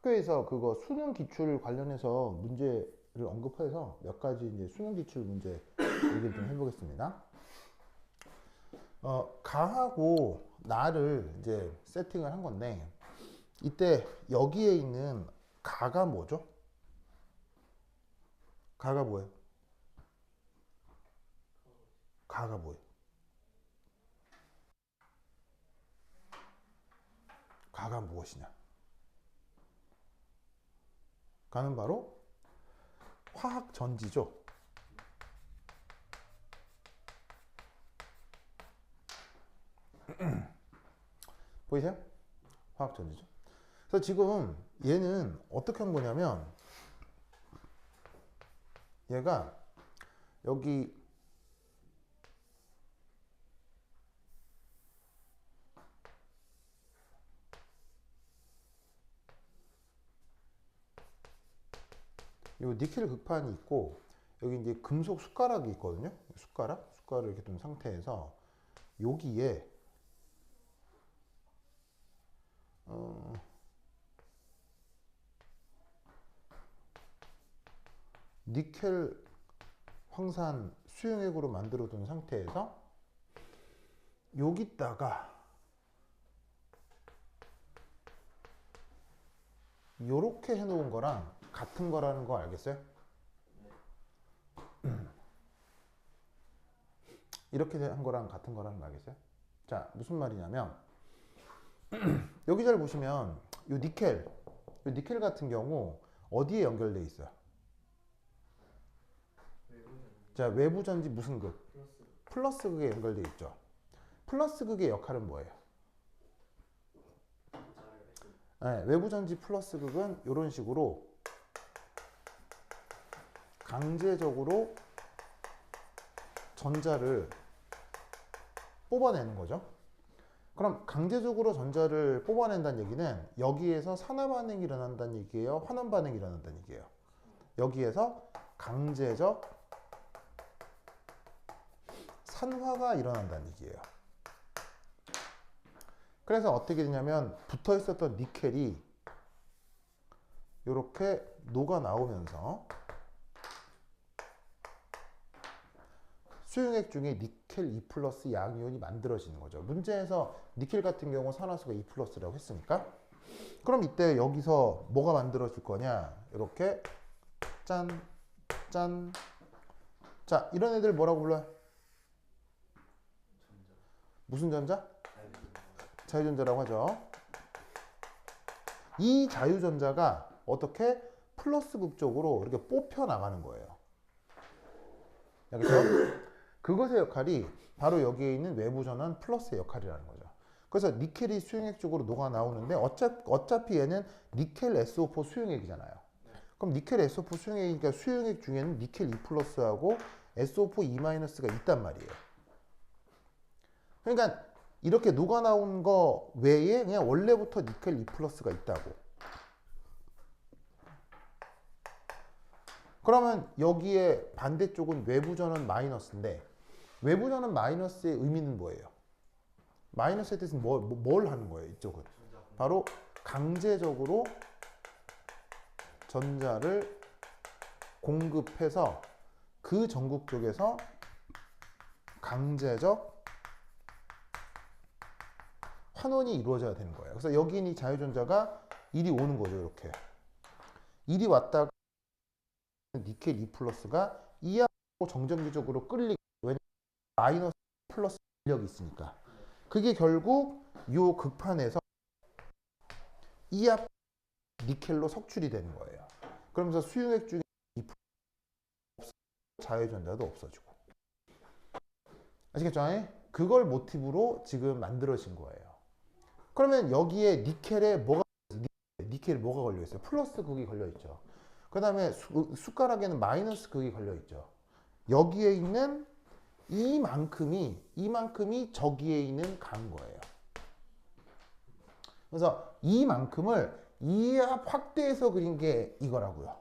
학교에서 그거 수능 기출 관련해서 문제를 언급해서 몇 가지 이제 수능 기출 문제 얘기를 좀 해보겠습니다. 가하고 나를 이제 세팅을 한 건데, 이때 여기에 있는 가가 뭐죠? 가가 뭐예요? 가가 뭐예요? 가가 무엇이냐? 가는 바로 화학 전지죠. 보이세요? 화학 전지죠. 그래서 지금 얘는 어떻게 한 거냐면, 얘가 여기 요 니켈 극판이 있고, 여기 이제 금속 숟가락이 있거든요. 숟가락을 이렇게 둔 상태에서 여기에 니켈 황산 수용액으로 만들어 둔 상태에서 여기다가 요렇게 해놓은 거랑 같은 거라는 거 알겠어요? 이렇게 한 거랑 같은 거라는 거 알겠어요? 자, 무슨 말이냐면 여기 잘 보시면 요 니켈 같은 경우 어디에 연결돼 있어요? 자, 외부 전지 무슨 극? 플러스 극에 연결돼 있죠. 플러스 극의 역할은 뭐예요? 네, 외부 전지 플러스 극은 이런 식으로 강제적으로 전자를 뽑아내는 거죠. 그럼 강제적으로 전자를 뽑아낸다는 얘기는 여기에서 산화 반응이 일어난다는 얘기예요? 환원 반응이 일어난다는 얘기예요? 여기에서 강제적 산화가 일어난다는 얘기예요. 그래서 어떻게 되냐면 붙어 있었던 니켈이 이렇게 녹아 나오면서 수용액 중에 니켈 2 플러스 양이온이 만들어지는 거죠. 문제에서 니켈 같은 경우 산화수가 2 플러스라고 했으니까, 그럼 이때 여기서 뭐가 만들어질 거냐? 이렇게 짠, 짠. 자, 이런 애들 뭐라고 불러요? 무슨 전자? 자유전자라고 하죠. 이 자유전자가 어떻게 플러스 극 쪽으로 이렇게 뽑혀 나가는 거예요. 알겠죠? 그것의 역할이 바로 여기에 있는 외부 전환 플러스의 역할이라는 거죠. 그래서 니켈이 수용액 쪽으로 녹아 나오는데 어차피 얘는 니켈 SO4 수용액이잖아요. 그럼 니켈 SO4 수용액이니까 수용액 중에는 니켈 2 플러스하고 SO4 2 마이너스가 있단 말이에요. 그러니까 이렇게 녹아 나온 거 외에 그냥 원래부터 니켈 2 플러스가 있다고. 그러면 여기에 반대쪽은 외부 전원 마이너스인데, 외부 전원 마이너스의 의미는 뭐예요? 마이너스에 대해서 뭘 하는 거예요? 이쪽은 바로 강제적으로 전자를 공급해서 그 전극 쪽에서 강제적 환원이 이루어져야 되는 거예요. 그래서 여기 있는 이 자유전자가 이리 오는 거죠. 이렇게 이리 왔다가 니켈 2 플러스가 이하고 정전기적으로 끌리고, 왜냐면 마이너스 플러스 인력이 있으니까. 그게 결국 요 극판에서 이합 니켈로 석출이 되는 거예요. 그러면서 수용액 중에 자유전자도 없어지고. 아시겠죠? 그걸 모티브로 지금 만들어진 거예요. 그러면 여기에 니켈에 뭐가 걸려 있어요? 플러스 극이 걸려 있죠. 그 다음에 숟가락에는 마이너스 극이 걸려 있죠. 여기에 있는 이만큼이 저기에 있는 간 거예요. 그래서 이만큼을 이합 확대해서 그린 게 이거라고요.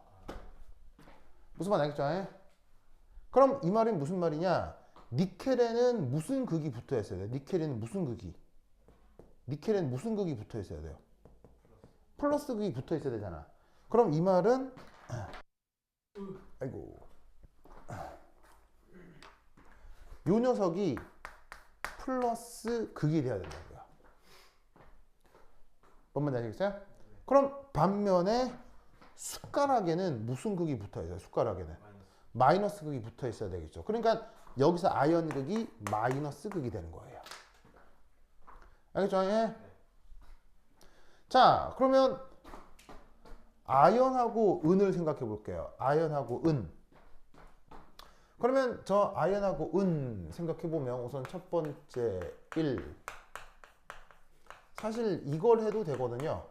무슨 말 알겠죠? 그럼 이 말은 무슨 말이냐? 니켈에는 무슨 극이 붙어 있어야 돼요? 니켈에는 무슨 극이 붙어 있어야 돼요? 플러스 극이 붙어 있어야 되잖아. 그럼 이 말은 아이고 요 녀석이 플러스 극이 돼야 된다고요. 뭔 말인지 아시겠어요? 그럼 반면에 숟가락에는 무슨 극이 붙어 있어요? 숟가락에는 마이너스 극이 붙어 있어야 되겠죠. 그러니까 여기서 아연 극이 마이너스 극이 되는 거예요. 알겠죠? 예? 자, 그러면 아연하고 은을 생각해 볼게요. 아연하고 은. 그러면 저 아연하고 은 생각해 보면 우선 첫 번째 1. 사실 이걸 해도 되거든요.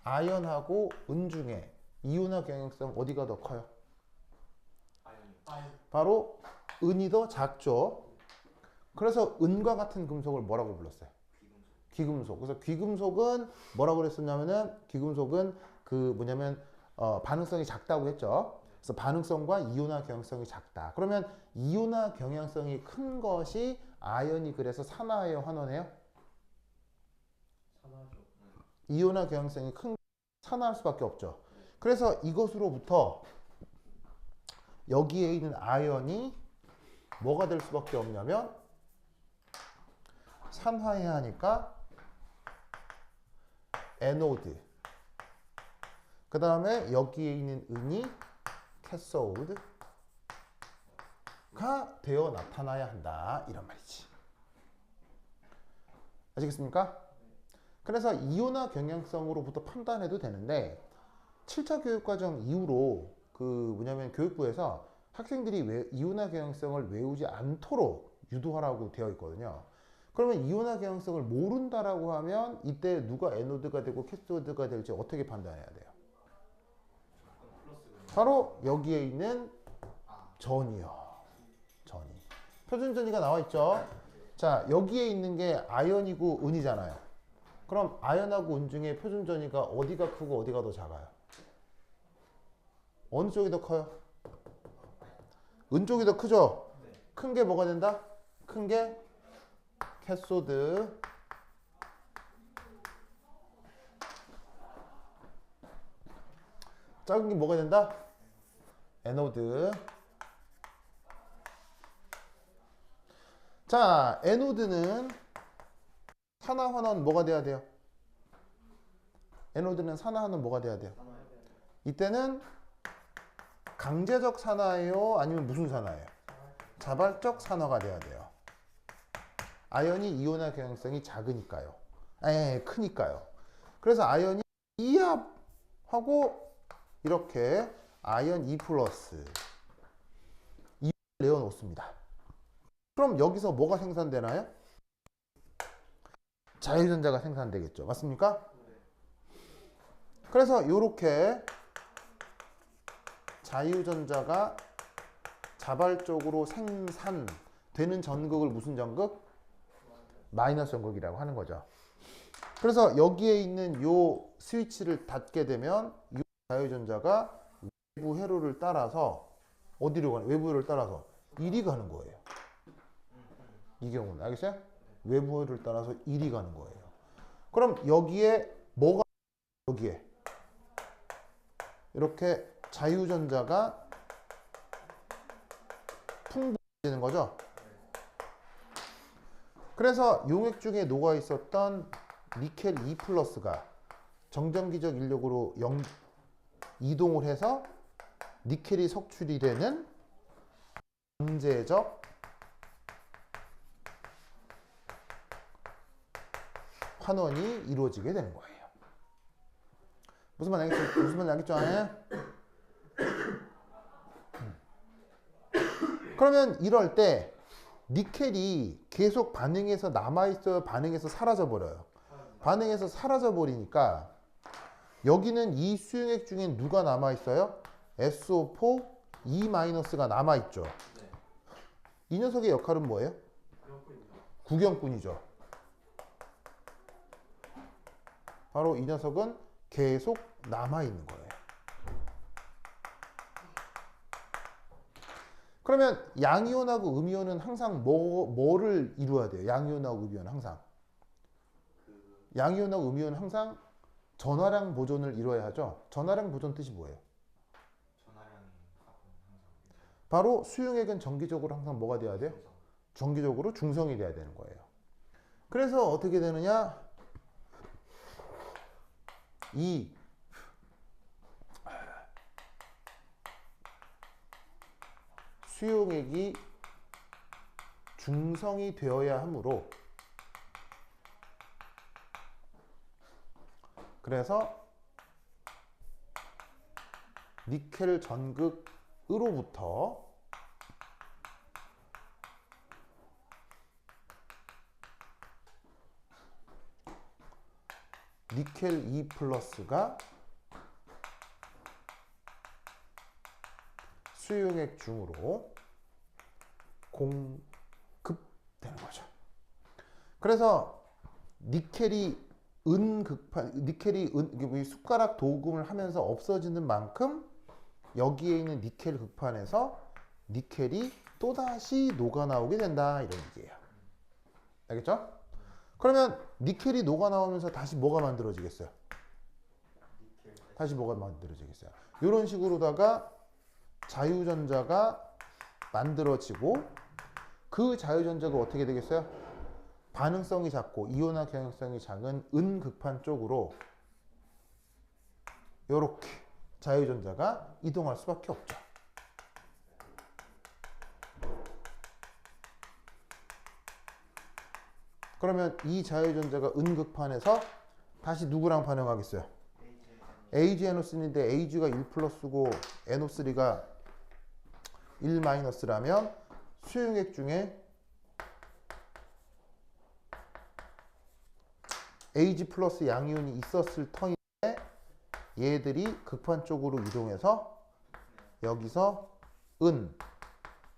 아연하고 은 중에 이온화 경향성 어디가 더 커요? 바로 은이 더 작죠. 그래서 은과 같은 금속을 뭐라고 불렀어요? 귀금속. 그래서 귀금속은 뭐라고 그랬었냐면은 귀금속은 그 뭐냐면 반응성이 작다고 했죠. 그래서 반응성과 이온화 경향성이 작다. 그러면 이온화 경향성이 큰 것이 아연이 그래서 산화예요, 환원해요? 이온화 경향성이 큰 산화할 수밖에 없죠. 그래서 이것으로부터 여기에 있는 아연이 뭐가 될 수밖에 없냐면 산화해야 하니까 에노드. 그 다음에 여기에 있는 은이 캐소드가 되어 나타나야 한다. 이런 말이지. 아시겠습니까? 그래서 이온화 경향성으로부터 판단해도 되는데 7차 교육과정 이후로 그 뭐냐면 교육부에서 학생들이 이온화 경향성을 외우지 않도록 유도하라고 되어 있거든요. 그러면 이온화 경향성을 모른다라고 하면 이때 누가 에노드가 되고 캐소드가 될지 어떻게 판단해야 돼요? 바로 여기에 있는 전이요. 전이. 표준전이가 나와 있죠. 자, 여기에 있는 게 아연이고 은이잖아요. 그럼 아연하고 은 중에 표준전이가 어디가 크고 어디가 더 작아요? 어느 쪽이 더 커요? 은 쪽이 더 크죠? 큰 게 뭐가 된다? 큰 게 캐소드. 작은 게 뭐가 된다? 에노드. 자, 에노드는 산화환원 뭐가 돼야 돼요? 에노드는 산화환원 뭐가 돼야 돼요? 이때는 강제적 산화예요? 아니면 무슨 산화예요? 자발적 산화가 돼야 돼요. 아연이 이온화 경향성이 작으니까요. 크니까요. 그래서 아연이 이합하고 이렇게 아연 2 플러스 2를 내어놓습니다. 그럼 여기서 뭐가 생산되나요? 자유전자가 생산되겠죠. 맞습니까? 그래서 이렇게 자유전자가 자발적으로 생산되는 전극을 무슨 전극? 마이너스 전극이라고 하는 거죠. 그래서 여기에 있는 요 스위치를 닫게 되면 이 자유전자가 외부 회로를 따라서 어디로 가요? 외부 회로를 따라서 이리 가는 거예요. 이 경우는 알겠어요? 외부 회로를 따라서 이리 가는 거예요. 그럼 여기에 뭐가 여기에 이렇게 자유전자가 풍부해지는 거죠. 그래서 용액 중에 녹아 있었던 니켈 2 플러스가 정전기적 인력으로 이동을 해서 니켈이 석출이 되는 강제적 환원이 이루어지게 되는 거예요. 무슨 말 알겠죠? 무슨 말 알겠죠? 그러면 이럴 때 니켈이 계속 반응해서 남아있어요? 반응해서 사라져버려요? 반응해서 사라져버리니까 여기는 이 수용액 중에 누가 남아있어요? SO4 E-가 남아있죠. 이 녀석의 역할은 뭐예요? 구경꾼이죠. 바로 이 녀석은 계속 남아있는 거예요. 그러면 양이온하고 음이온은 항상 뭐를 이루어야 돼요? 양이온하고 음이온은 항상 양이온하고 음이온은 항상 전화량 보존을 이루어야 하죠. 전화량 보존 뜻이 뭐예요? 바로 수용액은 정기적으로 항상 뭐가 돼야 돼요? 정기적으로 중성이 돼야 되는 거예요. 그래서 어떻게 되느냐? 이 수용액이 중성이 되어야 하므로, 그래서 니켈 전극으로부터 니켈 2 플러스가 수용액 중으로 공급되는 거죠. 그래서 니켈이 숟가락 도금을 하면서 없어지는 만큼 여기에 있는 니켈 극판에서 니켈이 또다시 녹아나오게 된다, 이런 얘기예요. 알겠죠? 그러면 니켈이 녹아나오면서 다시 뭐가 만들어지겠어요? 다시 뭐가 만들어지겠어요? 이런 식으로다가 자유전자가 만들어지고, 그 자유전자가 어떻게 되겠어요? 반응성이 작고 이온화 경향성이 작은 은극판 쪽으로 이렇게 자유전자가 이동할 수밖에 없죠. 그러면 이 자유전자가 은극판에서 다시 누구랑 반응하겠어요? Ag NO3인데 Ag가 1 플러스고 NO3가 1 마이너스라면 수용액 중에 Ag 플러스 양이온이 있었을 터인데 얘들이 극판 쪽으로 이동해서 여기서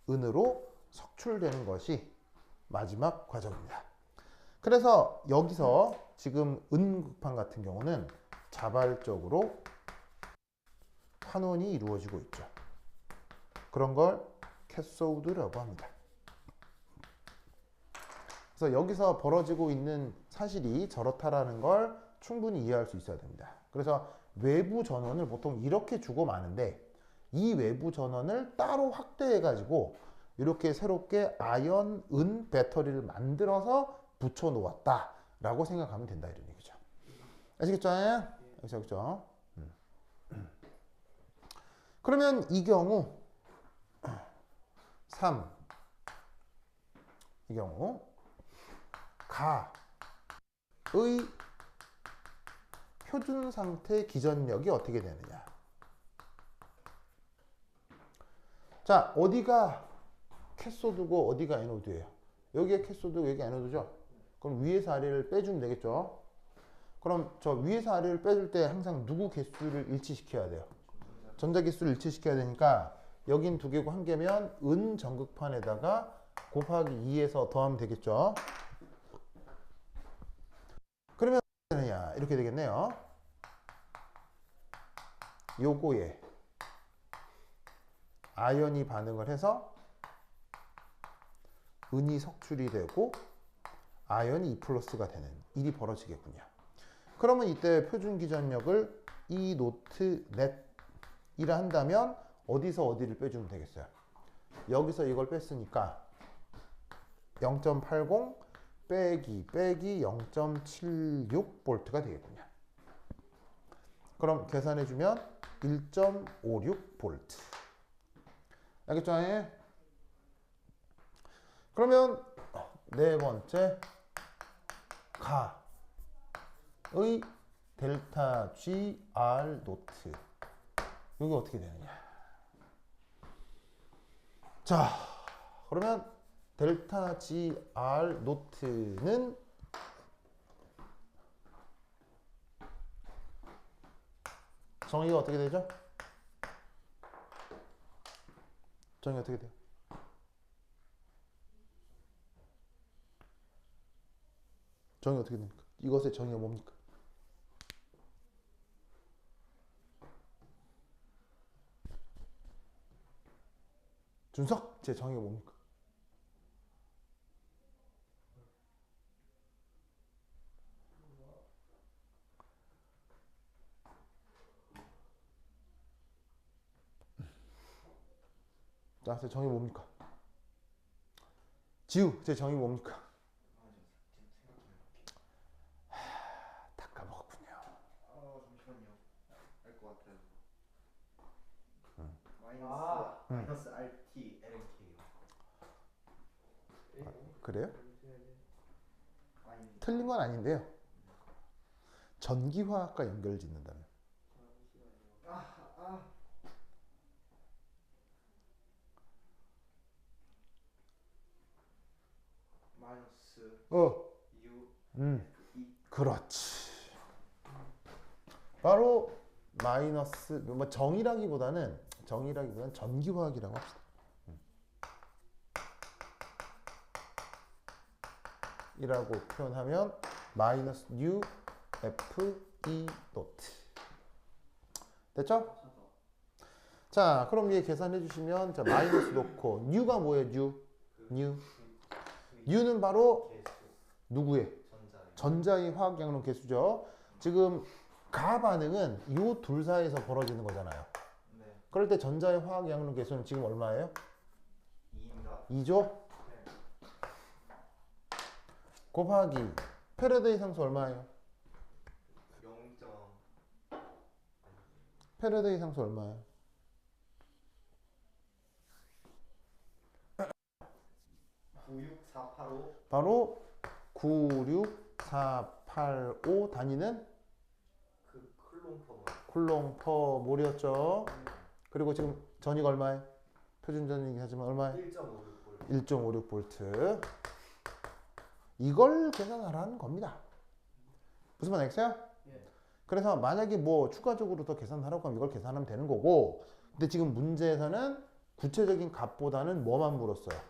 은으로 석출되는 것이 마지막 과정입니다. 그래서 여기서 지금 은극판 같은 경우는 자발적으로 환원이 이루어지고 있죠. 그런 걸 캐소드라고 합니다. 그래서 여기서 벌어지고 있는 사실이 저렇다라는 걸 충분히 이해할 수 있어야 됩니다. 그래서 외부 전원을 보통 이렇게 주고 마는데, 이 외부 전원을 따로 확대해 가지고 이렇게 새롭게 아연, 은 배터리를 만들어서 붙여 놓았다 라고 생각하면 된다, 이런 얘기죠. 아시겠죠? 아시겠죠? 그러면 이 경우 3, 이 경우 가의 표준 상태 기전력이 어떻게 되느냐. 자, 어디가 캐소드고 어디가 애노드예요? 여기가 캐소드고 여기가 애노드죠? 그럼 위에서 아래를 빼주면 되겠죠? 그럼 저 위에서 아래를 빼줄 때 항상 누구 개수를 일치시켜야 돼요? 전자 개수를 일치시켜야 되니까 여긴 2개고 1개면 은 전극판에다가 곱하기 2에서 더하면 되겠죠? 그러면 어떻게 되느냐, 이렇게 되겠네요. 요거에 아연이 반응을 해서 은이 석출이 되고 아연이 2 플러스가 되는 일이 벌어지겠군요. 그러면 이때 표준 기전력을 E 노트 넷이라 한다면 어디서 어디를 빼주면 되겠어요? 여기서 이걸 뺐으니까 0.80 빼기 0.76V가 되겠군요. 그럼 계산해주면 1.56V. 알겠죠? 그러면 네 번째, 가의 델타 GR 노트. 이게 어떻게 되느냐. 자, 그러면 델타 GR 노트는 정의가 어떻게 되죠? 정의가 어떻게 돼요? 정의 어떻게 됩니까? 이것의 정의가 뭡니까? 준석, 제 정의가 뭡니까? 자, 제 정의 뭡니까? 지우, 제 정의 뭡니까? 다 까먹었군요. 잠시만요. 알 것 같아요. 마이너스 RT LNK요. 그래요? 아니. 틀린 건 아닌데요. 전기화학과 연결 짓는다면. 마이너스 U 그렇지. 바로 마이너스 뭐 정의라기보다는 전기화학이라고 합시다. 이라고 표현하면 마이너스 U F E 노트. 됐죠? 자, 그럼 얘 계산해 주시면 자, 마이너스 놓고 U가 뭐예요? U는 바로 누구의? 전자의 화학 양론 개수죠. 지금 가 반응은 이 둘 사이에서 벌어지는 거잖아요. 네. 그럴 때 전자의 화학 양론 개수는 지금 얼마예요? 2인가? 2죠? 곱하기 패러데이 상수 얼마예요? 0. 패러데이 상수 얼마예요? 96485. 바로 96485 단위는 그 클론퍼. 쿨롱 퍼 몰이었죠. 그리고 지금 전위가 얼마예요? 표준 전위이긴 하지만 얼마예요? 1.56V. 1.56V. 이걸 계산하라는 겁니다. 무슨 말 알겠어요? 예. 그래서 만약에 뭐 추가적으로 더 계산하라고 하면 이걸 계산하면 되는 거고, 근데 지금 문제에서는 구체적인 값보다는 뭐만 물었어요?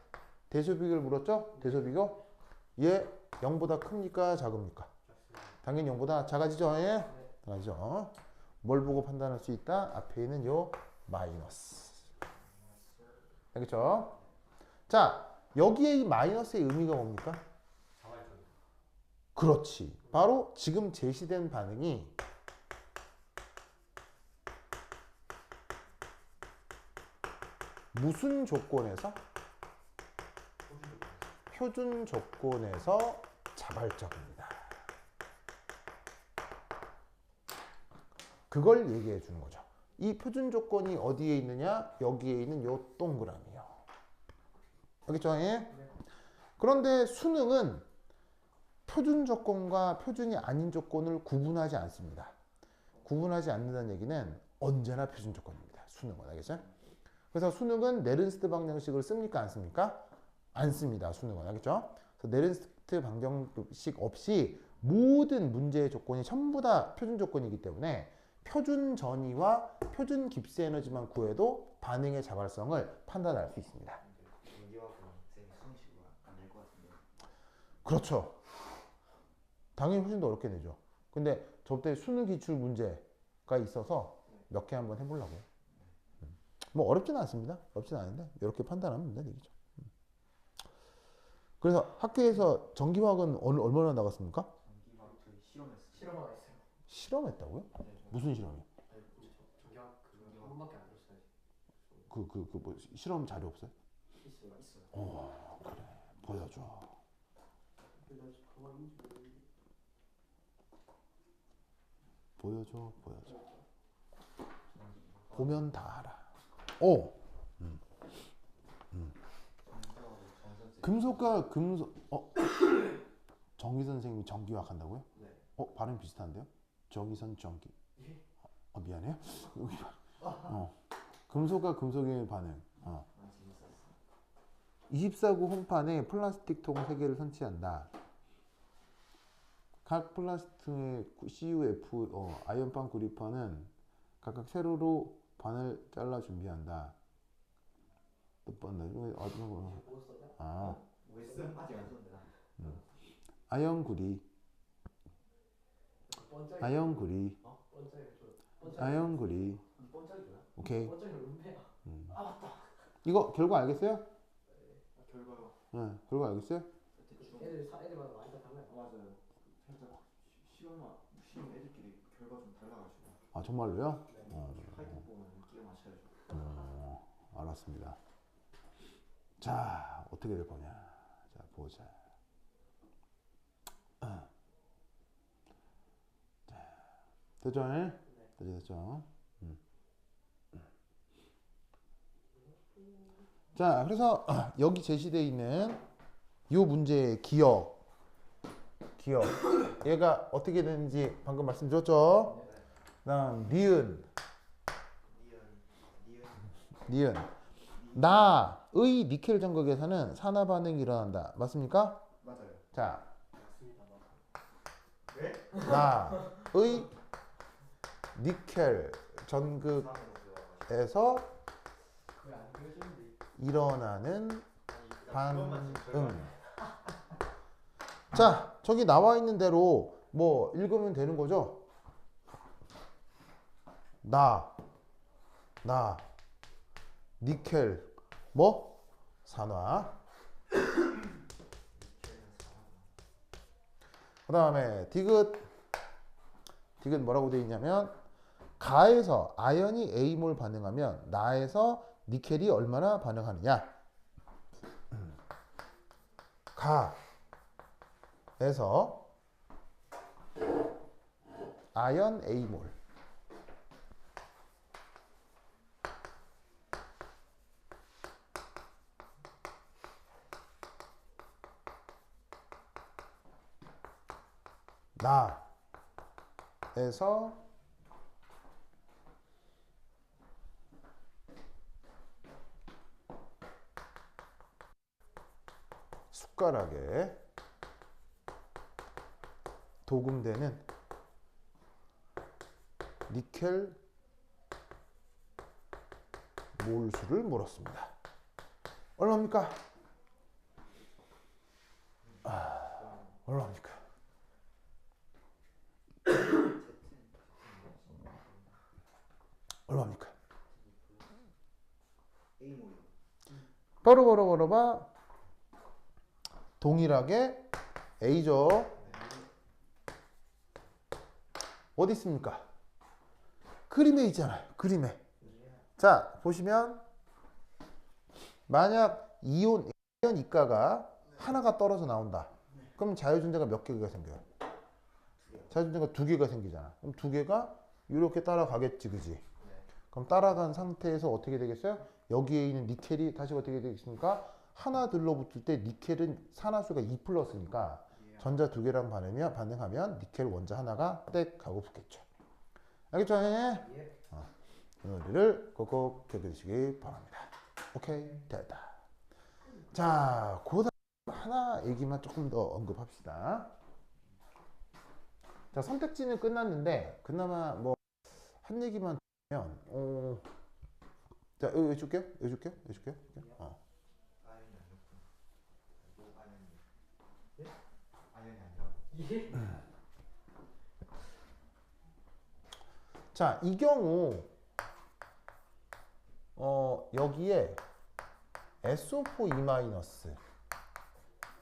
대소비교를 물었죠? 대소비교? 얘 0보다 큽니까? 작습니까? 당연히 0보다 작아지죠? 예? 작아지죠. 뭘 보고 판단할 수 있다? 앞에 있는 요 마이너스. 알겠죠? 자, 여기에 이 마이너스의 의미가 뭡니까? 그렇지. 바로 지금 제시된 반응이 무슨 조건에서? 표준 조건에서 자발적입니다. 그걸 얘기해 주는 거죠. 이 표준 조건이 어디에 있느냐? 여기에 있는 요 동그라미요. 알겠죠? 예? 그런데 수능은 표준 조건과 표준이 아닌 조건을 구분하지 않습니다. 구분하지 않는다는 얘기는 언제나 표준 조건입니다. 수능은. 알겠죠? 그래서 수능은 네른스트 방정식을 씁니까? 안 씁니까? 안 씁니다. 수능은. 알겠죠? 그래서 네른스트 방정식 없이 모든 문제의 조건이 전부 다 표준 조건이기 때문에 표준 전위와 표준 깁스 에너지만 구해도 반응의 자발성을 판단할 수 있습니다. 전기화학은 쌤이 수능식으로 안 낼 것 같은데. 그렇죠. 당연히 훨씬 더 어렵게 내죠. 근데 저때 수능 기출 문제가 있어서 몇 개 한번 해보려고요. 뭐 어렵진 않습니다. 어렵진 않은데 이렇게 판단하면 된다는 얘기죠. 그래서 학교에서 전기화학은 얼마나 나갔습니까? 전기화학 저희 실험했어요. 실험하고 있어요. 실험했다고요? 네, 무슨 실험이요? 아니, 저기가 그거 한 번밖에 안 들었어요. 뭐 실험 자료 없어요? 있어요. 그래. 보여줘. 근데 나 지금 가만히 있는지 모르겠는데. 보여줘. 보면 다 알아. 오. 금속과 금속. 정희 선생님이 전기화학 한다고요? 네. 발음 비슷한데요? 정희선 전기. 예? 미안해요. 여기 금속과 금속의 반응. 재밌었어. 24구 홈판에 플라스틱 통 3개를 설치한다. 각 플라스틱의 CUF 아이언판 구리판은 각각 세로로 반을 잘라 준비한다. 몇 번 나중에 뭐 써냐? 왜 쌤? 아직 안 썼는데 나. 아이언 구리. 번짝이. 아이언 구리. 번짝이 줘. 아이언 구리. 번짝이구나. 오케이. 번짝이 은폐야. 아 맞다. 이거 결과 알겠어요? 결과요. 네, 결과 알겠어요? 대충. 애들마다 많이 다 달라요. 맞아요. 살짝 시험 애들끼리 결과 좀 달라가지고. 아, 정말로요? 네. 하이트 보면 끼워 맞춰야죠. 알았습니다. 자, 어떻게 될 거냐. 자, 보자. 됐죠? 됐죠? 자, 그래서 여기 제시되어 있는 이 문제의 기억. 얘가 어떻게 되는지 방금 말씀드렸죠? 그다음 니은. 나의 니켈 전극에서는 산화 반응이 일어난다. 맞습니까? 맞아요. 자, 맞습니다. 네? 나의 니켈 전극에서 왜안 그려지는데? 일어나는 그것만 지금 반응. 자, 저기 나와 있는 대로 뭐 읽으면 되는 거죠? 나, 니켈, 뭐? 산화. 그 다음에 디귿 뭐라고 되어 있냐면 가에서 아연이 A몰 반응하면 나에서 니켈이 얼마나 반응하느냐. 가에서 아연 A몰 나에서 숟가락에 도금되는 니켈 몰수를 물었습니다. 얼마입니까? 얼마입니까? 얼마입니까? A몰이요. 바로 봐. 동일하게 A죠. 어디 있습니까? 그림에 있잖아요. 그림에. 자, 보시면 만약 아연 이가가 하나가 떨어져 나온다. 그럼 자유전자가 몇 개가 생겨요? 자유전자가 두 개가 생기잖아. 그럼 두 개가 이렇게 따라가겠지, 그지? 그럼 따라간 상태에서 어떻게 되겠어요? 여기에 있는 니켈이 다시 어떻게 되겠습니까? 하나 들러붙을 때 니켈은 산화수가 2 플러스니까 전자 두 개랑 반응하면 니켈 원자 하나가 땡 하고 붙겠죠. 알겠죠? 예. 이 논리를 꼭꼭 기억해주시기 바랍니다. 오케이, 됐다. 자, 그 다음 하나 얘기만 조금 더 언급합시다. 자, 선택지는 끝났는데 그나마 뭐 한 얘기만 하면 자, 여기 해줄게요. 아연이 아니었군. 뭐 아연이? 예? 아연이 아니라고. 예. 자, 이 경우 여기에 SO4E-,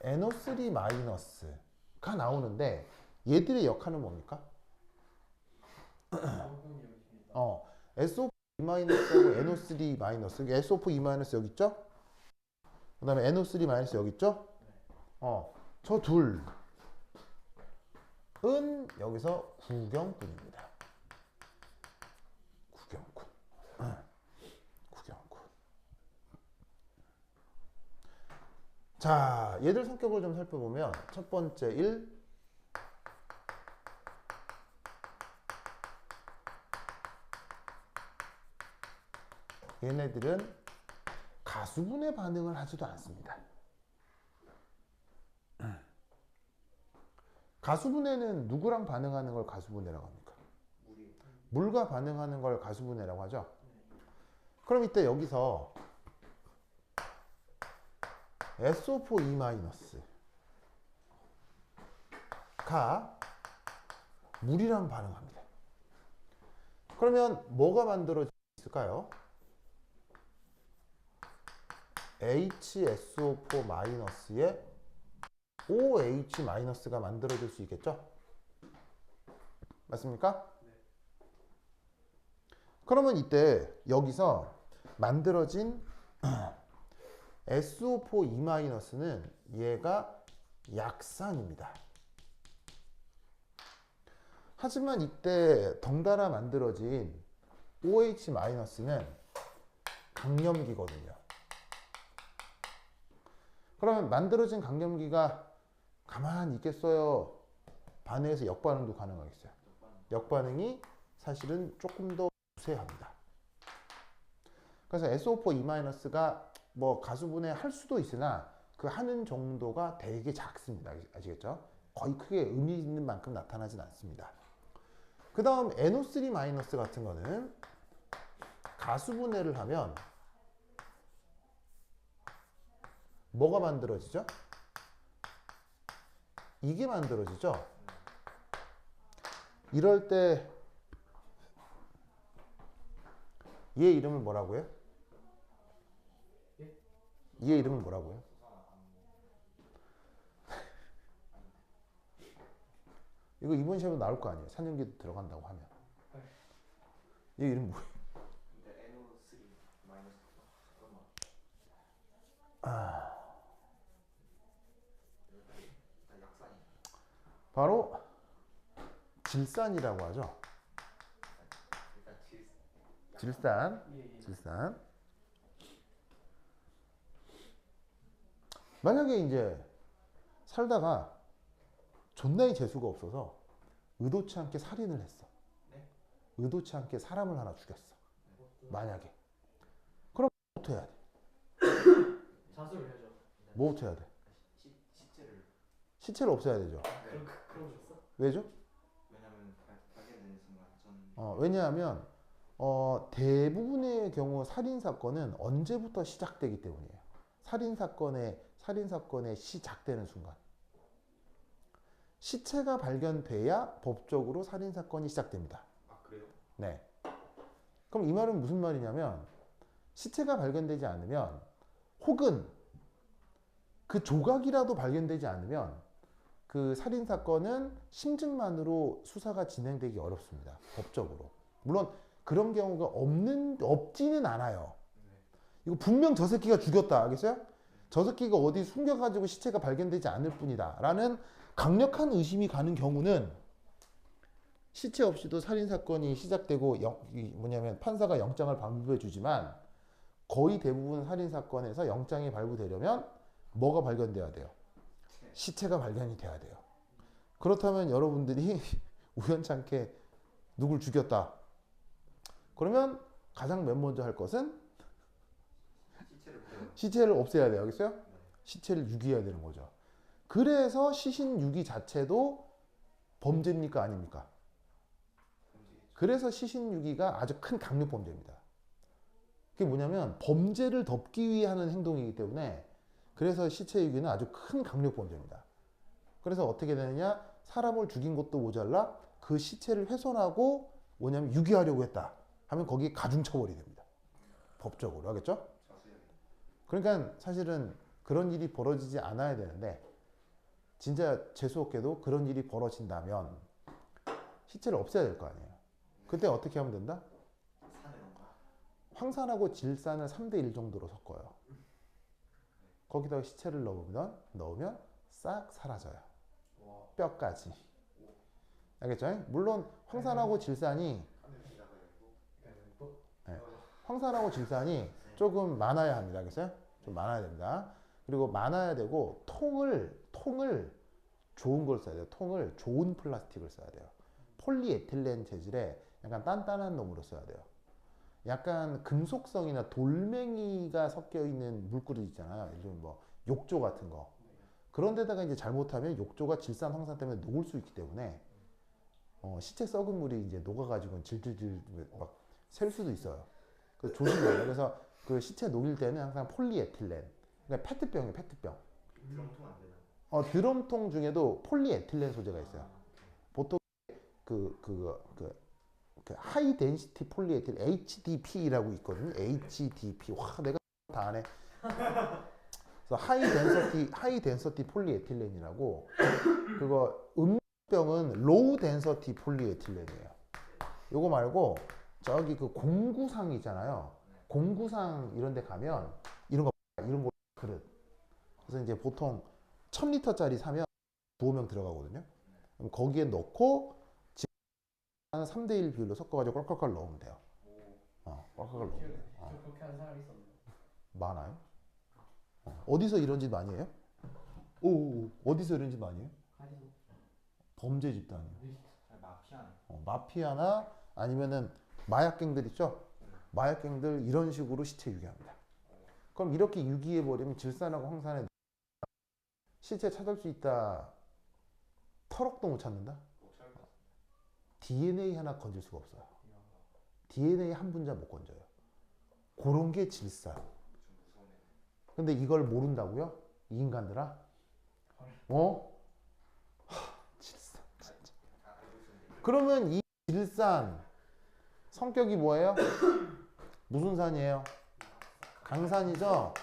NO3-가 나오는데 얘들의 역할은 뭡니까? SO4E-하고 NO3-, SO4E- 여기 있죠? 그 다음에 NO3- 여기 있죠? 저 둘은 여기서 구경꾼입니다. 구경꾼. 자, 얘들 성격을 좀 살펴보면 첫 번째 1, 얘네들은 가수분해 반응을 하지도 않습니다. 가수분해는 누구랑 반응하는 걸 가수분해라고 합니까? 물과 반응하는 걸 가수분해라고 하죠. 그럼 이때 여기서 SO4E-가 물이랑 반응합니다. 그러면 뭐가 만들어질까요? HSO4-에 OH-가 만들어질 수 있겠죠? 맞습니까? 그러면 이때 여기서 만들어진 SO4 E- 얘가 약산입니다. 하지만 이때 덩달아 만들어진 OH-는 강염기거든요. 그러면 만들어진 강염기가 가만히 있겠어요? 반응에서 역반응도 가능하겠어요. 역반응이 사실은 조금 더 우세합니다. 그래서 SO4 E-가 뭐 가수분해 할 수도 있으나 그 하는 정도가 되게 작습니다. 아시겠죠? 거의 크게 의미 있는 만큼 나타나진 않습니다. 그 다음 NO3- 같은 거는 가수분해를 하면 뭐가 만들어지죠? 이게 만들어지죠? 이럴 때 얘 이름은 뭐라고요? 얘 이름은 뭐라고요? 이거 이번 시험에 나올 거 아니에요? 산염기도 들어간다고 하면. 얘 이름 뭐예요? 근데 NO3 마이너스 잠깐만. 일단 약산이. 바로 질산이라고 하죠. 일단 질산. 예, 예. 질산. 만약에 이제 살다가 존나게 재수가 없어서 의도치 않게 살인을 했어. 네? 의도치 않게 사람을 하나 죽였어. 만약에. 그럼 뭐부터 해야 돼? 자수를 해야죠. 뭐부터 해야 돼? 시체를. 시체를 없애야 되죠. 네. 그럼 줬어? 왜죠? 왜냐면 발견되는 순간 전 왜냐하면 대부분의 경우 살인 사건은 언제부터 시작되기 때문이에요. 살인 사건의 시작되는 순간. 시체가 발견돼야 법적으로 살인 사건이 시작됩니다. 아 그래요? 네. 그럼 이 말은 무슨 말이냐면 시체가 발견되지 않으면 혹은 그 조각이라도 발견되지 않으면 그 살인 사건은 심증만으로 수사가 진행되기 어렵습니다. 법적으로. 물론 그런 경우가 없지는 않아요. 이거 분명 저 새끼가 죽였다. 알겠어요? 저 새끼가 어디 숨겨가지고 시체가 발견되지 않을 뿐이다. 라는 강력한 의심이 가는 경우는 시체 없이도 살인사건이 시작되고 뭐냐면 판사가 영장을 발부해 주지만 거의 대부분 살인사건에서 영장이 발부되려면 뭐가 발견돼야 돼요? 시체가 발견이 돼야 돼요. 그렇다면 여러분들이 우연찮게 누굴 죽였다. 그러면 가장 맨 먼저 할 것은 시체를 없애야 돼요. 알겠어요? 시체를 유기해야 되는 거죠. 그래서 시신 유기 자체도 범죄입니까? 아닙니까? 그래서 시신 유기가 아주 큰 강력 범죄입니다. 그게 뭐냐면 범죄를 덮기 위해 하는 행동이기 때문에 그래서 시체 유기는 아주 큰 강력 범죄입니다. 그래서 어떻게 되느냐? 사람을 죽인 것도 모자라 그 시체를 훼손하고 뭐냐면 유기하려고 했다 하면 거기에 가중처벌이 됩니다. 법적으로. 알겠죠? 그러니까 사실은 그런 일이 벌어지지 않아야 되는데 진짜 재수없게도 그런 일이 벌어진다면 시체를 없애야 될 거 아니에요. 그때 어떻게 하면 된다? 황산하고 질산을 3대1 정도로 섞어요. 거기다가 시체를 넣으면 싹 사라져요. 뼈까지. 알겠죠? 물론 황산하고 질산이 황산하고 질산이 조금 많아야 합니다. 알겠어요? 좀 많아야 됩니다. 그리고 많아야 되고 통을 좋은 걸 써야 돼요. 통을 좋은 플라스틱을 써야 돼요. 폴리에틸렌 재질의 약간 단단한 놈으로 써야 돼요. 약간 금속성이나 돌멩이가 섞여 있는 물그릇 있잖아요. 예를 들면 뭐 욕조 같은 거. 그런 데다가 이제 잘못하면 욕조가 질산, 황산 때문에 녹을 수 있기 때문에 시체 썩은 물이 이제 녹아가지고 질질질 막 셀 수도 있어요. 그래서 조심해요. 그래서 그 시체 녹일 때는 항상 폴리에틸렌. 그러니까 페트병이에요, 페트병. 드럼통 안 되나? 드럼통 중에도 폴리에틸렌 소재가 있어요. 보통 그 하이 덴시티 폴리에틸 HDP라고 있거든요. HDP. 와, 내가 다 아네. 그래서 하이 덴서티 폴리에틸렌이라고 그거 음료병은 로우 덴서티 폴리에틸렌이에요. 요거 말고 저기 그 공구상 있잖아요. 공구상 이런 데 가면 이런 거 그릇. 그래서 이제 보통 1000리터짜리 사면 두어 명 들어가거든요. 그럼 거기에 넣고 한 3대1 비율로 섞어가지고 꼴깍꼴깍 넣으면 돼요. 꼴깍꼴깍 넣으면 돼요. 저 그렇게 하는 사람이 있었는데. 많아요? 어디서 이런 짓 많이 해요? 오, 어디서 이런 짓 많이 해요? 가리소. 범죄 집단이에요. 마피아네. 마피아나 아니면은 마약갱들 있죠? 마약갱들 이런 식으로 시체 유기합니다. 그럼 이렇게 유기해버리면 질산하고 황산에 시체 찾을 수 있다. 털럭도 못 찾는다? DNA 하나 건질 수가 없어요. DNA 한 분자 못 건져요. 그런 게 질산. 근데 이걸 모른다고요? 이 인간들아? 질산 진짜. 그러면 이 질산 성격이 뭐예요? 무슨 산이에요? 강산이죠?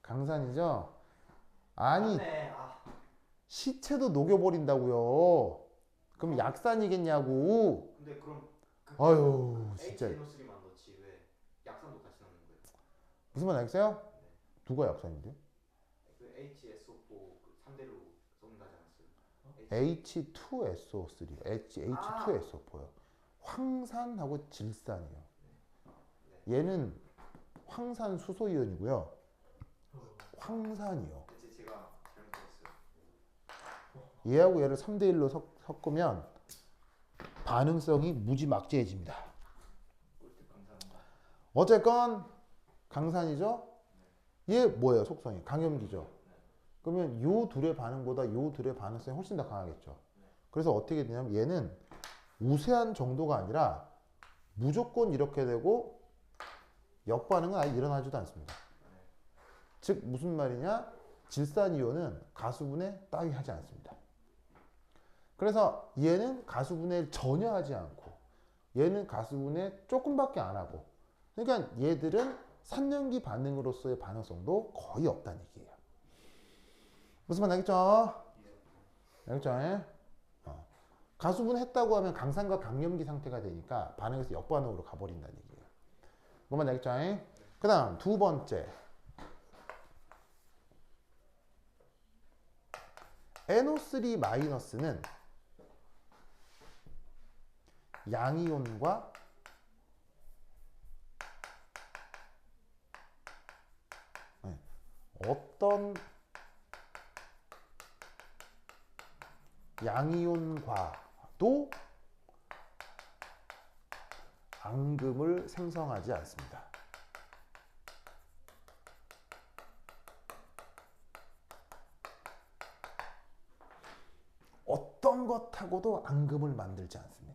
강산이죠? 아니 맞네. 시체도 녹여버린다고요. 그럼 약산이겠냐고. 근데 그럼 아유 진짜 HNO3만 넣지 왜 약산도 같이 넣는 거예요? 무슨 말 알겠어요? 누가 약산인데요? 그 HSO4 3대로 섞는다지 않았어요? H2SO3, H2SO4요. 황산하고 질산이에요. 얘는 황산 수소이온이고요. 황산이요. 그치 제가 잘못 들었어요. 얘하고 얘를 3대1로 섞으면 반응성이 무지막지해집니다. 꿀팁 감사합니다. 어쨌건 강산이죠? 얘 뭐예요? 속성이 강염기죠. 그러면 요 둘의 반응보다 요 둘의 반응성이 훨씬 더 강하겠죠. 그래서 어떻게 되냐면 얘는 우세한 정도가 아니라 무조건 이렇게 되고 역반응은 아예 일어나지도 않습니다. 즉 무슨 말이냐? 질산이온은 가수분해 따위 하지 않습니다. 그래서 얘는 가수분해를 전혀 하지 않고 얘는 가수분해 조금밖에 안 하고, 그러니까 얘들은 산염기 반응으로서의 반응성도 거의 없다는 얘기예요. 무슨 말 알겠죠? 알겠죠? 가수분 했다고 하면 강산과 강염기 상태가 되니까 반응에서 역반응으로 가버린다는 얘기예요. 뭐만 알겠죠? 그 다음 두 번째, NO3-는 양이온과 어떤 양이온과도 앙금을 생성하지 않습니다. 어떤 것하고도 앙금을 만들지 않습니다.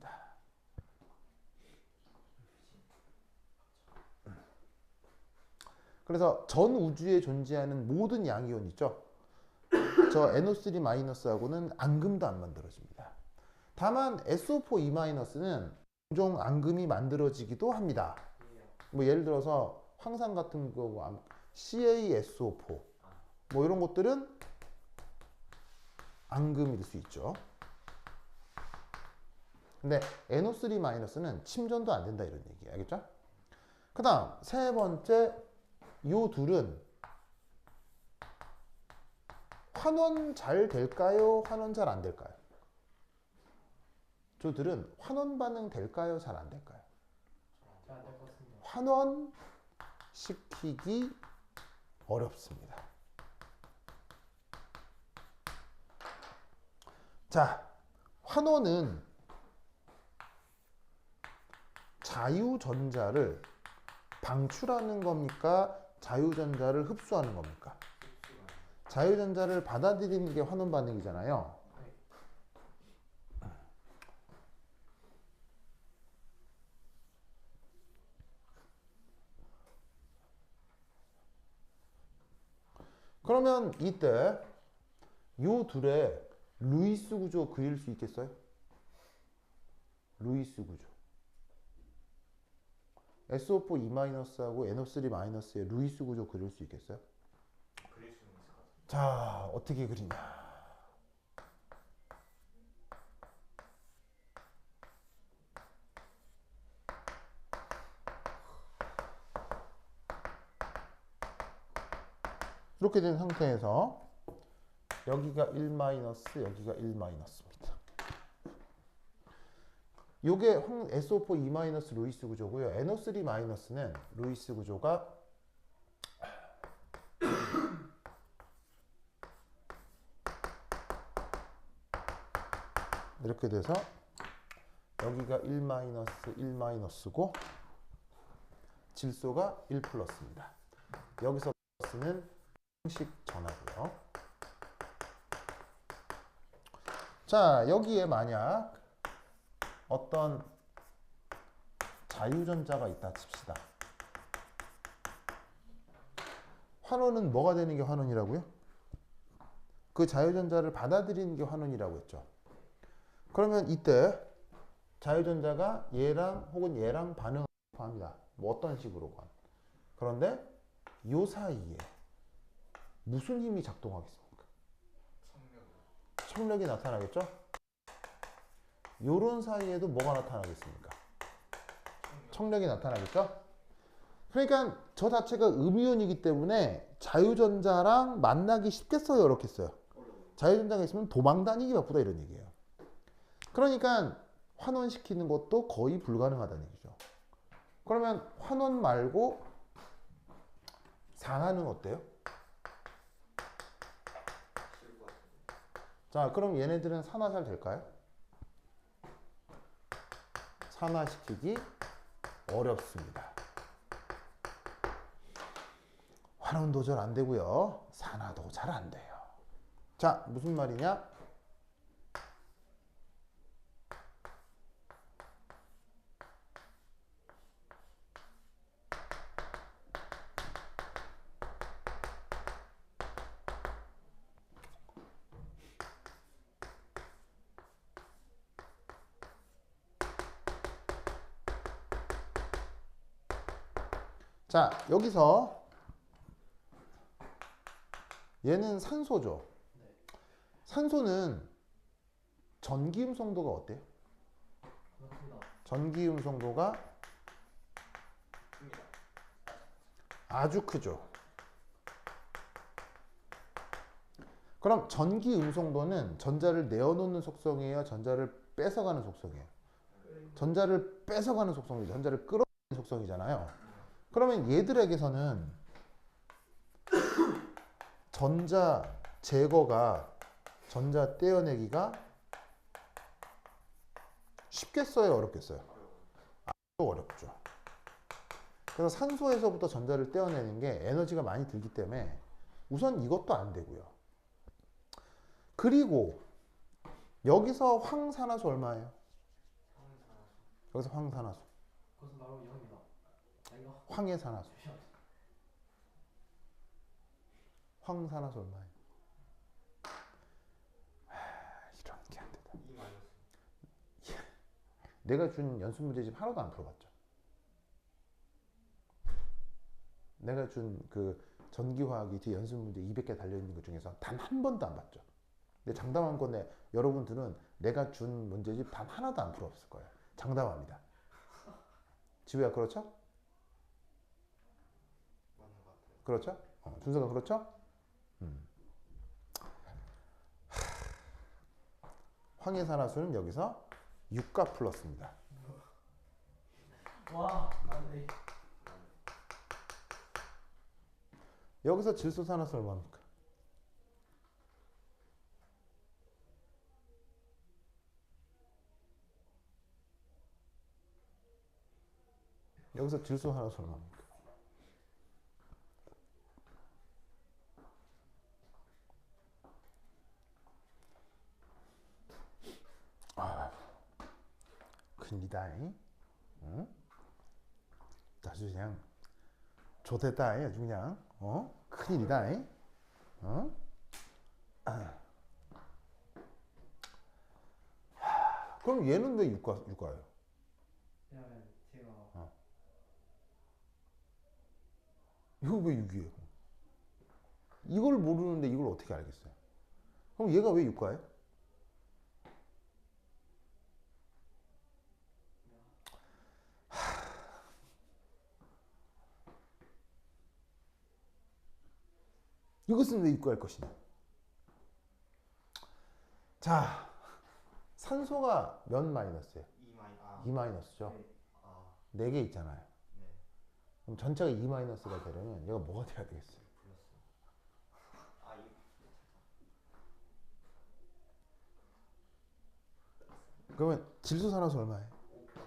그래서 전 우주에 존재하는 모든 양이온 있죠? 저 NO3-하고는 앙금도 안 만들어집니다. 다만 SO4-는 종종 앙금이 만들어지기도 합니다. 뭐 예를 들어서 황산 같은 거 CaSO4 뭐 이런 것들은 앙금일 수 있죠. 근데 NO3-는 침전도 안 된다 이런 얘기예요. 알겠죠? 그 다음 세 번째, 요 둘은 환원 잘 될까요? 환원 잘 안 될까요? 저들은 환원 반응 될까요? 잘 안 될까요? 잘 안 될 것 같습니다. 환원 시키기 어렵습니다. 자, 환원은 자유전자를 방출하는 겁니까? 자유전자를 흡수하는 겁니까? 자유전자를 받아들이는 게 환원 반응이잖아요. 그러면 이때 요 둘의 루이스 구조 그릴 수 있겠어요? 루이스 구조. SO4-하고 NO3-의 루이스 구조 그릴 수 있겠어요? 그릴 수는 있을 것 같아요. 자, 어떻게 그리냐? 이렇게 된 상태에서 여기가 1 마이너스, 여기가 1 마이너스입니다. 요게 SO4 2 마이너스 루이스 구조고요. NO3 마이너스는 루이스 구조가 이렇게 돼서 여기가 1 마이너스 1 마이너스고 질소가 1 플러스입니다. 여기서 플러스는 형식 전하고요. 자, 여기에 만약 어떤 자유전자가 있다 칩시다. 환원은 뭐가 되는 게 환원이라고요? 그 자유전자를 받아들이는 게 환원이라고 했죠. 그러면 이때 자유전자가 얘랑 혹은 얘랑 반응을 합니다. 뭐 어떤 식으로건. 그런데 요 사이에 무슨 힘이 작동하겠습니까? 청력이 나타나겠죠? 요런 사이에도 뭐가 나타나겠습니까? 청력이 나타나겠죠? 그러니까 저 자체가 음이온이기 때문에 자유전자랑 만나기 쉽겠어요? 어렵겠어요? 자유전자가 있으면 도망 다니기 바쁘다 이런 얘기예요. 그러니까 환원시키는 것도 거의 불가능하다는 얘기죠. 그러면 환원 말고 산화는 어때요? 자, 그럼 얘네들은 산화 잘 될까요? 산화시키기 어렵습니다. 환원도 잘 안 되고요. 산화도 잘 안 돼요. 자, 무슨 말이냐? 자, 여기서 얘는 산소죠. 산소는 전기 음성도가 어때요? 전기 음성도가 아주 크죠. 그럼 전기 음성도는 전자를 내어놓는 속성이에요? 전자를 뺏어가는 속성이에요? 전자를 뺏어가는 속성이죠. 전자를 끌어내는 속성이잖아요. 그러면 얘들에게서는 전자 제거가, 전자 떼어내기가 쉽겠어요? 어렵겠어요? 아주 어렵죠. 그래서 산소에서부터 전자를 떼어내는 게 에너지가 많이 들기 때문에 우선 이것도 안 되고요. 그리고 여기서 황산화수 얼마예요? 여기서 황산화수. 그것은 바로 0이다. 이거 황의 산화수. 황산화수 얼마예요? 이런 게 안 되다. 내가 준 연습 문제집 하나도 안 풀어봤죠. 내가 준 그 전기화학이 뒤 연습 문제 200개 달려있는 것 중에서 단 한 번도 안 봤죠. 근데 장담한 건데 여러분들은 내가 준 문제집 단 하나도 안 풀었을 거예요. 장담합니다. 지우야 그렇죠? 그렇죠? 준서가 그렇죠? 황해산화수는 여기서 6가 플러스입니다. 와, 안 돼. 여기서 질소산화수 얼마입니까? 여기서 질소산화수 얼마입니까? 큰일이다. 응? 아주 그냥 좋댔다. 아주 그냥 큰일이다. 그럼 얘는 왜 6가예요? 왜냐면 제가 이거 왜 6이에요? 이걸 모르는데 이걸 어떻게 알겠어요? 그럼 얘가 왜 6가예요? 이것은 왜 입고할 것이냐. 자, 산소가 몇 마이너스예요? 2 마이 2 마이너스죠. 네. 아, 4개 있잖아요. 네. 그럼 전체가 2 마이너스가 되려면 얘가 뭐가 돼야 되겠어요? 플러스. 아, 이 그러면 질소산화수 얼마예요? 5 플러스.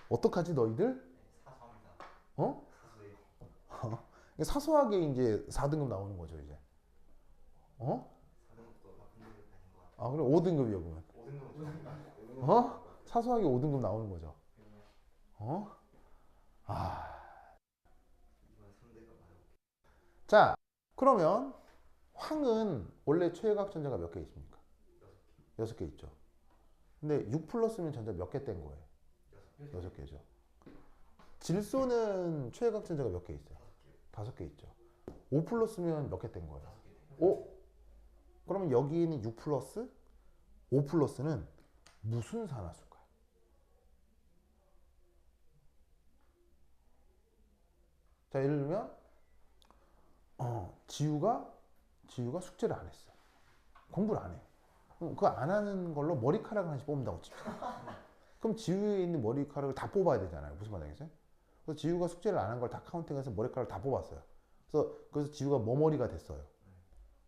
어떡하지 너희들? 네, 사소합니다. 어? 사소해요. 사소하게 이제 4등급 나오는 거죠 이제. 어? 4등급도 나쁜 등급이 아닌 것 같아요. 아 그래 5등급이요 그러면. 5등급은 어? 사소하게 5등급 나오는 거죠. 어? 아. 이번 3대가 맞아볼게요. 자, 그러면 황은 원래 최외곽 전자가 몇 개 있습니까? 6개 있죠. 근데 6 플러스면 전자 몇 개 뗀 거예요? 6개죠. 질소는 최외곽 전자가 몇 개 있어요? 5개 있죠. 5 플러스면 몇 개 뗀 거예요? 5? 그러면 여기 있는 6 플러스 5 플러스는 무슨 산화수일까요? 자, 예를 들면 지우가 숙제를 안 했어. 공부를 안 해. 그럼 그거 안 하는 걸로 머리카락을 하나씩 뽑는다고 칩시다. 그럼 지우에 있는 머리카락을 다 뽑아야 되잖아요. 무슨 말이겠어요? 그래서 지우가 숙제를 안 한 걸 다 카운팅해서 머리카락을 다 뽑았어요. 그래서 지우가 머머리가 됐어요.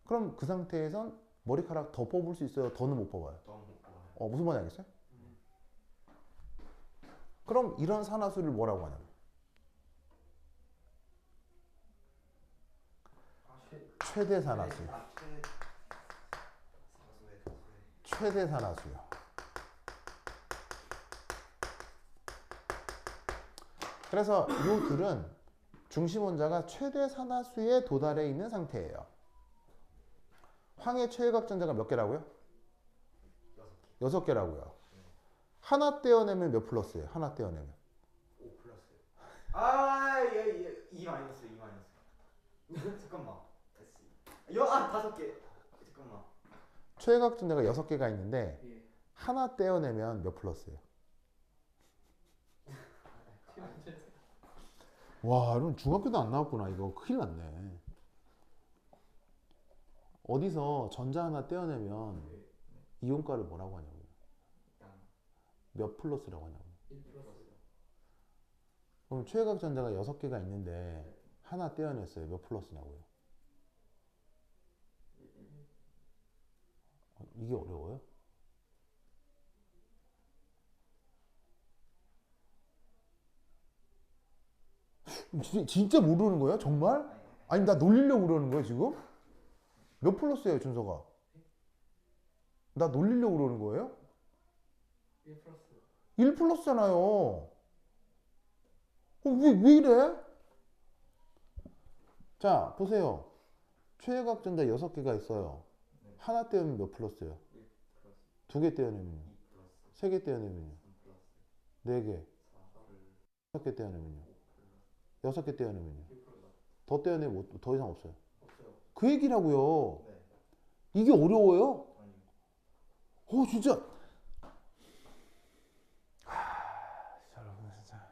그럼 그 상태에선 머리카락 더 뽑을 수 있어요? 더는 못 뽑아요? 너무 못 뽑아요. 무슨 말인지 알겠어요? 그럼 이런 산화수를 뭐라고 하냐면 최대 산화수. 아, 사소해. 최대 산화수요. 그래서 이 둘은 중심 원자가 최대 산화수에 도달해 있는 상태예요. 황의 최외곽 전자가 몇 개라고요? 6개. 6개라고요. 하나 떼어내면 몇 플러스예요? 하나 떼어내면 5 플러스. 아, 얘 2 마이너스, 2 마이너스. 잠깐만. 됐어. 5개. 잠깐만. 최외곽 전자가 6개가 있는데 예. 하나 떼어내면 몇 플러스예요? 와, 이런 중학교도 안 나왔구나. 이거 큰일 났네. 어디서 전자 하나 떼어내면 이온가를 뭐라고 하냐고요? 일단 몇 플러스라고 하냐고요? 1 플러스. 그럼 최외곽 전자가 6개가 있는데 하나 떼어냈어요. 몇 플러스냐고요? 이게 어려워요? 진짜 모르는 거예요? 정말? 아니 나 놀리려고 그러는 거예요 지금? 몇 플러스예요 준서가? 나 놀리려고 그러는 거예요? 1 플러스. 1 플러스잖아요. 왜 이래? 자 보세요. 최외곽 전자 6개가 있어요. 하나 떼어내면 몇 플러스예요? 1 플러스. 2개 떼어내면요? 2 플러스. 3개 떼어내면요? 3 플러스. 4개 4 5개 떼어내면요? 플러스. 6개 떼어내면요? 1 플러스. 더 떼어내면 더 이상 없어요. 없어요. 그 얘기라고요. 네. 이게 어려워요? 아니. 진짜. 여러분 진짜.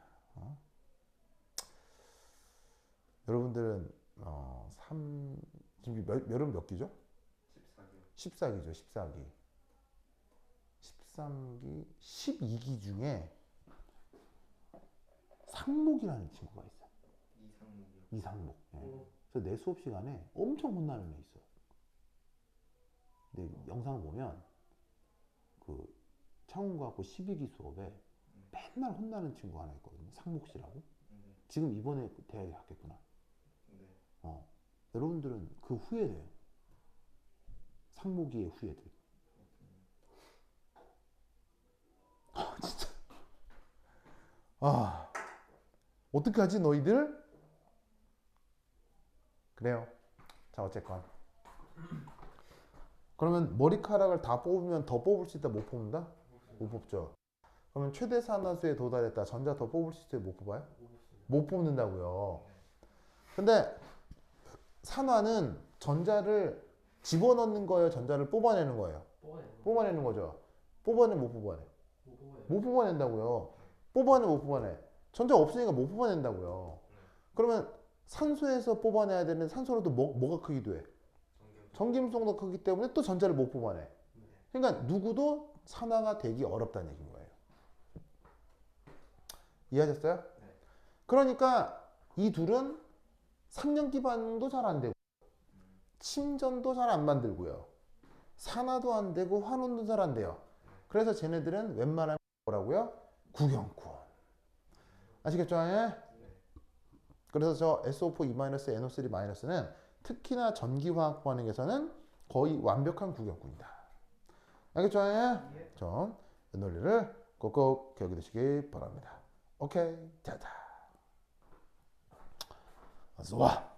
여러분들은 3 지금 여름 몇 기죠? 14개요. 14기죠. 14기. 13기, 12기 중에 상목이라는 친구가 있어요. 이상목이요. 이상목. 그래서 내 수업 시간에 엄청 혼나는 애 있어요. 근데 영상을 보면 그 창원과학부 12기 수업에 맨날 혼나는 친구 하나 있거든요. 상목 씨라고. 네. 지금 이번에 대학에 갔겠구나. 네. 여러분들은 그 후회돼요. 상목이의 후회들. 진짜. 어떻게 하지 너희들? 그래요. 자 어쨌건. 그러면 머리카락을 다 뽑으면 더 뽑을 수 있다 못 뽑는다? 못 뽑죠. 그러면 최대 산화수에 도달했다. 전자 더 뽑을 수 있어요? 못 뽑아요? 못 뽑는다고요. 근데 산화는 전자를 집어넣는 거예요? 전자를 뽑아내는 거예요? 뽑아내는 거죠. 뽑아내 못 뽑아내? 못 뽑아낸다고요. 뽑아내 못 뽑아내? 전자 없으니까 못 뽑아낸다고요. 그러면 산소에서 뽑아내야 되는 산소로도 뭐가 크기도 해? 전기음성도 크기 때문에 또 전자를 못 뽑아내. 그러니까 누구도 산화가 되기 어렵다는 얘기인 거예요. 이해하셨어요? 그러니까 이 둘은 상년기 반응도 잘 안 되고 침전도 잘 안 만들고요. 산화도 안 되고 환원도 잘 안 돼요. 그래서 쟤네들은 웬만하면 뭐라고요? 구경꾼. 아시겠죠? 예? 그래서 저 SO4-2-NO3-는 특히나 전기화학 반응에서는 거의 완벽한 구경꾼이다. 알겠죠? 예? 좀 이 논리를 꼭꼭 기억해 두시기 바랍니다. 오케이, 자자. 어서 와.